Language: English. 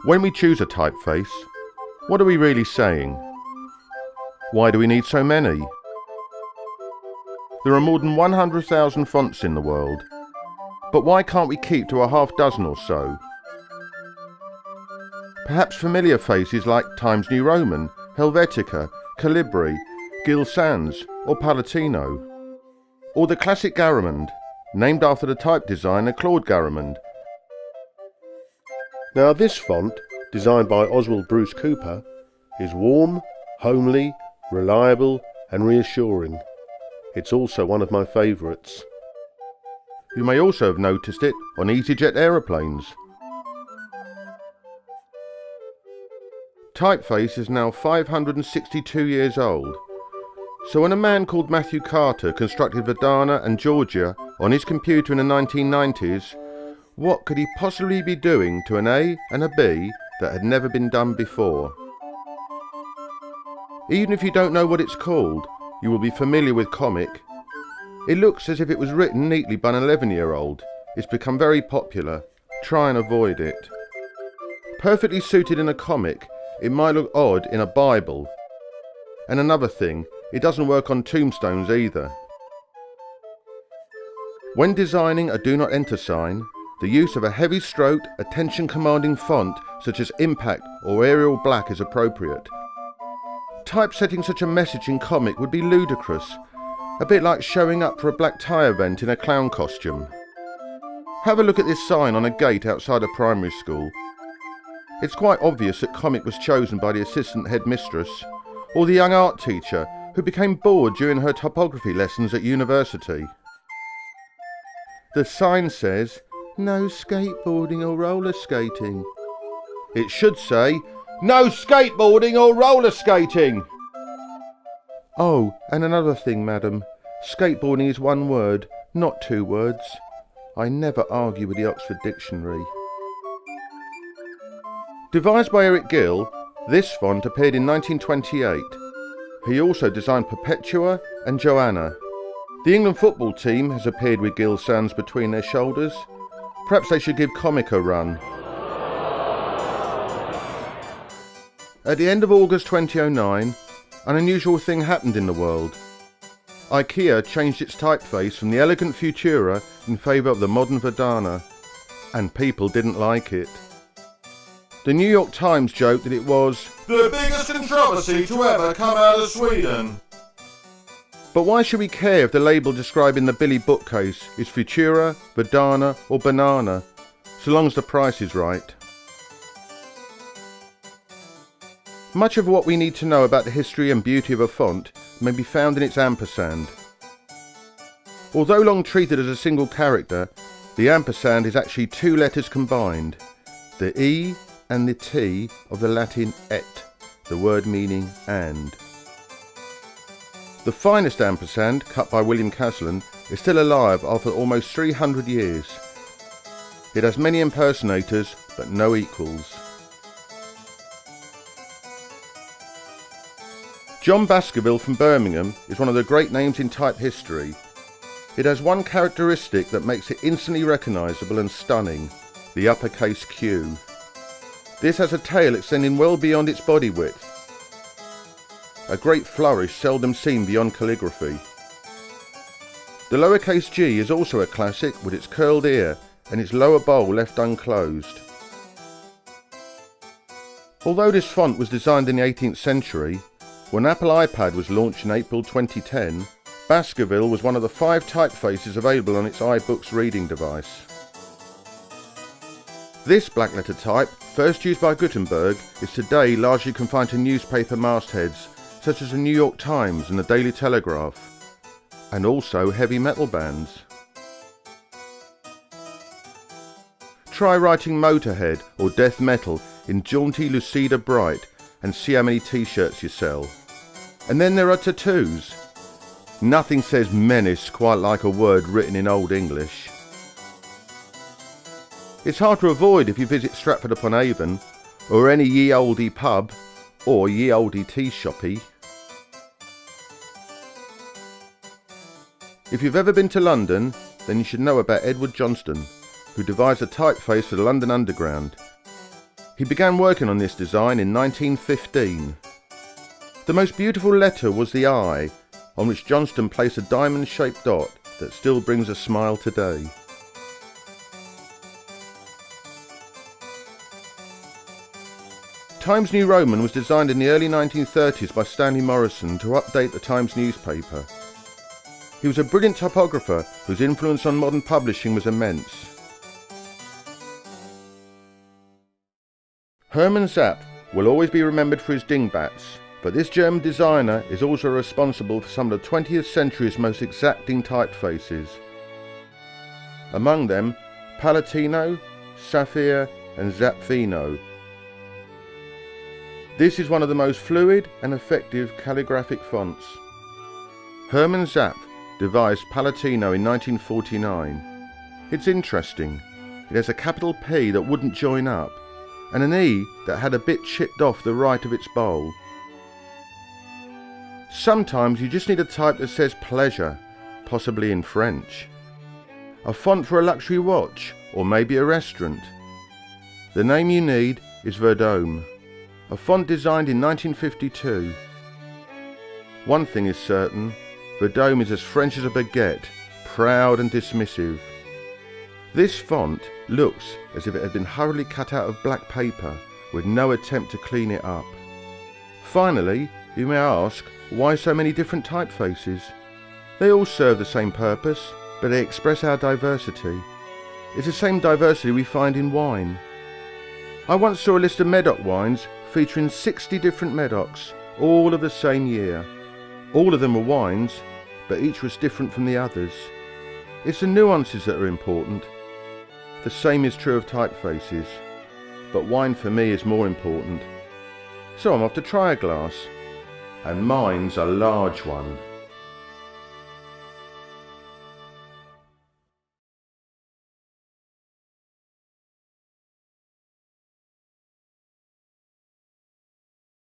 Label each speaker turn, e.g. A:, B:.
A: When we choose a typeface, what are we really saying? Why do we need so many? There are more than 100,000 fonts in the world, but why can't we keep to a half dozen or so? Perhaps familiar faces like Times New Roman, Helvetica, Calibri, Gill Sans or Palatino. Or the classic Garamond, named after the type designer Claude Garamond.
B: Now this font, designed by Oswald Bruce Cooper, is warm, homely, reliable and reassuring. It's also one of my favourites.
A: You may also have noticed it on EasyJet aeroplanes. Typeface is now 562 years old. So when a man called Matthew Carter constructed Verdana and Georgia on his computer in the 1990s, what could he possibly be doing to an A and a B that had never been done before? Even if you don't know what it's called, you will be familiar with comic. It looks as if it was written neatly by an 11-year-old. It's become very popular. Try and avoid it. Perfectly suited in a comic, it might look odd in a Bible. And another thing, it doesn't work on tombstones either. When designing a Do Not Enter sign, the use of a heavy-stroked, attention-commanding font such as Impact or Arial Black is appropriate. Typesetting such a message in comic would be ludicrous, a bit like showing up for a black tie event in a clown costume. Have a look at this sign on a gate outside a primary school. It's quite obvious that comic was chosen by the assistant headmistress or the young art teacher who became bored during her topography lessons at university. The sign says, "No skateboarding or roller skating." It should say, "No skateboarding or roller skating." Oh, and another thing, madam. Skateboarding is one word, not two words. I never argue with the Oxford Dictionary. Devised by Eric Gill, this font appeared in 1928. He also designed Perpetua and Joanna. The England football team has appeared with Gill Sans between their shoulders. Perhaps they should give comic a run. At the end of August 2009, an unusual thing happened in the world. IKEA changed its typeface from the elegant Futura in favour of the modern Verdana, and people didn't like it. The New York Times joked that it was the biggest controversy to ever come out of Sweden. But why should we care if the label describing the Billy bookcase is Futura, Verdana or Banana, so long as the price is right? Much of what we need to know about the history and beauty of a font may be found in its ampersand. Although long treated as a single character, the ampersand is actually two letters combined, the E and the T of the Latin et, the word meaning and. The finest ampersand, cut by William Caslin, is still alive after almost 300 years. It has many impersonators, but no equals. John Baskerville from Birmingham is one of the great names in type history. It has one characteristic that makes it instantly recognisable and stunning, the uppercase Q. This has a tail extending well beyond its body width. A great flourish seldom seen beyond calligraphy. The lowercase g is also a classic with its curled ear and its lower bowl left unclosed. Although this font was designed in the 18th century, when Apple iPad was launched in April 2010, Baskerville was one of the 5 typefaces available on its iBooks reading device. This black letter type, first used by Gutenberg, is today largely confined to newspaper mastheads such as the New York Times and the Daily Telegraph, and also heavy metal bands. Try writing Motorhead or death metal in jaunty Lucida Bright and see how many t-shirts you sell. And then there are tattoos. Nothing says menace quite like a word written in Old English. It's hard to avoid if you visit Stratford-upon-Avon, or any ye olde pub, or ye olde tea shoppy. If you've ever been to London, then you should know about Edward Johnston, who devised a typeface for the London Underground. He began working on this design in 1915. The most beautiful letter was the I, on which Johnston placed a diamond-shaped dot that still brings a smile today. Times New Roman was designed in the early 1930s by Stanley Morrison to update the Times newspaper. He was a brilliant typographer whose influence on modern publishing was immense. Hermann Zapp will always be remembered for his dingbats, but this German designer is also responsible for some of the 20th century's most exacting typefaces. Among them, Palatino, Sapphire and Zapfino. This is one of the most fluid and effective calligraphic fonts. Hermann Zapp devised Palatino in 1949. It's interesting. It has a capital P that wouldn't join up, and an E that had a bit chipped off the right of its bowl. Sometimes you just need a type that says pleasure, possibly in French. A font for a luxury watch, or maybe a restaurant. The name you need is Verdome, a font designed in 1952. One thing is certain, Verdome is as French as a baguette, proud and dismissive. This font looks as if it had been hurriedly cut out of black paper, with no attempt to clean it up. Finally, you may ask, why so many different typefaces? They all serve the same purpose, but they express our diversity. It's the same diversity we find in wine. I once saw a list of Medoc wines featuring 60 different Medocs, all of the same year. All of them were wines, but each was different from the others. It's the nuances that are important. The same is true of typefaces, but wine for me is more important. So I'm off to try a glass, and mine's a large one.